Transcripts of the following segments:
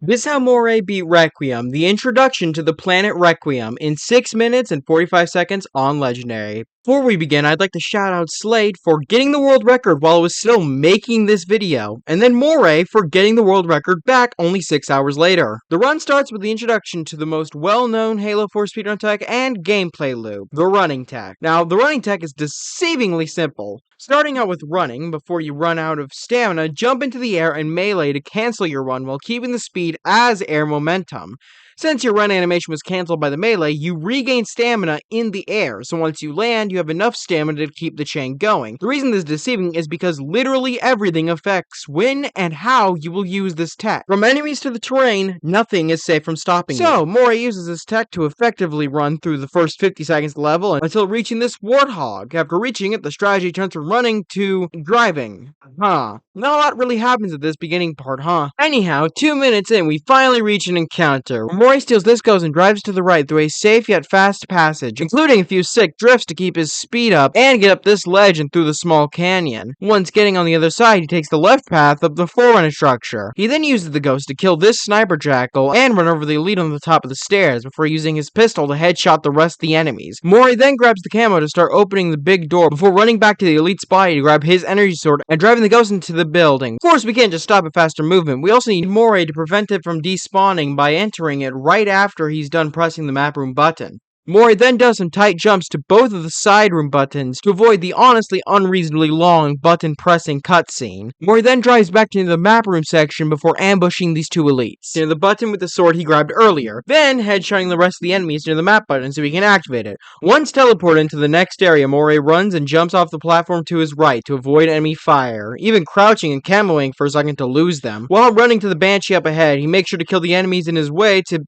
This is how Mourie beat Requiem, the introduction to the planet Requiem, in 6 minutes and 45 seconds on Legendary. Before we begin, I'd like to shout out Slade for getting the world record while it was still making this video, and then Mourie for getting the world record back only 6 hours later. The run starts with the introduction to the most well-known Halo 4 speedrun tech and gameplay loop, the running tech. Now, the running tech is deceivingly simple. Starting out with running, before you run out of stamina, jump into the air and melee to cancel your run while keeping the speed as air momentum. Since your run animation was cancelled by the melee, you regain stamina in the air, so once you land, you have enough stamina to keep the chain going. The reason this is deceiving is because literally everything affects when and how you will use this tech. From enemies to the terrain, nothing is safe from stopping you. So, Mourie uses this tech to effectively run through the first 50 seconds of the level until reaching this warthog. After reaching it, the strategy turns from running to driving. Not a lot really happens at this beginning part, Anyhow, 2 minutes in, we finally reach an encounter. Mourie steals discos and drives to the right through a safe yet fast passage, including a few sick drifts to keep his speed up and get up this ledge and through the small canyon. Once getting on the other side, he takes the left path up the forerunner structure. He then uses the ghost to kill this sniper jackal and run over the elite on the top of the stairs before using his pistol to headshot the rest of the enemies. Mourie then grabs the camo to start opening the big door before running back to the elite's body to grab his energy sword and driving the ghost into the building. Of course, we can't just stop at faster movement. We also need Mourie to prevent it from despawning by entering it right after he's done pressing the map room button. Mourie then does some tight jumps to both of the side room buttons to avoid the honestly unreasonably long button pressing cutscene. Mourie then drives back to the map room section before ambushing these two elites near the button with the sword he grabbed earlier, then headshotting the rest of the enemies near the map button so he can activate it. Once teleported into the next area, Mourie runs and jumps off the platform to his right to avoid enemy fire, even crouching and camoing for a second to lose them. While running to the Banshee up ahead, he makes sure to kill the enemies in his way to,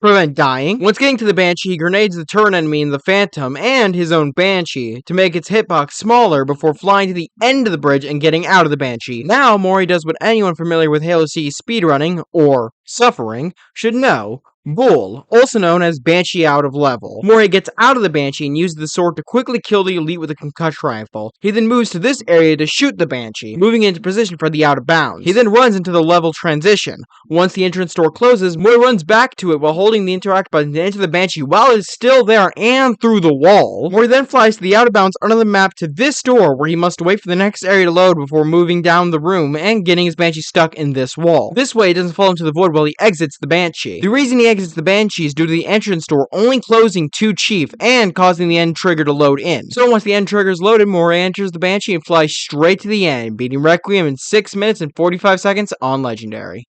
prevent dying. Once getting to the Banshee, he grenades the turret enemy in the Phantom and his own Banshee to make its hitbox smaller before flying to the end of the bridge and getting out of the Banshee. Now, Mourie does what anyone familiar with Halo C speedrunning, or suffering, should know. Bull, also known as Banshee out of level. Mourie gets out of the Banshee and uses the sword to quickly kill the elite with a concussion rifle. He then moves to this area to shoot the Banshee, moving into position for the out of bounds. He then runs into the level transition. Once the entrance door closes, Mourie runs back to it while holding the interact button to enter the Banshee while it is still there and through the wall. Mourie then flies to the out of bounds under the map to this door where he must wait for the next area to load before moving down the room and getting his Banshee stuck in this wall. This way it doesn't fall into the void while he exits the Banshee. The reason he exits the Banshee is due to the entrance door only closing to Chief and causing the end trigger to load in. So once the end trigger is loaded, Mourie enters the Banshee and flies straight to the end, beating Requiem in 6 minutes and 45 seconds on Legendary.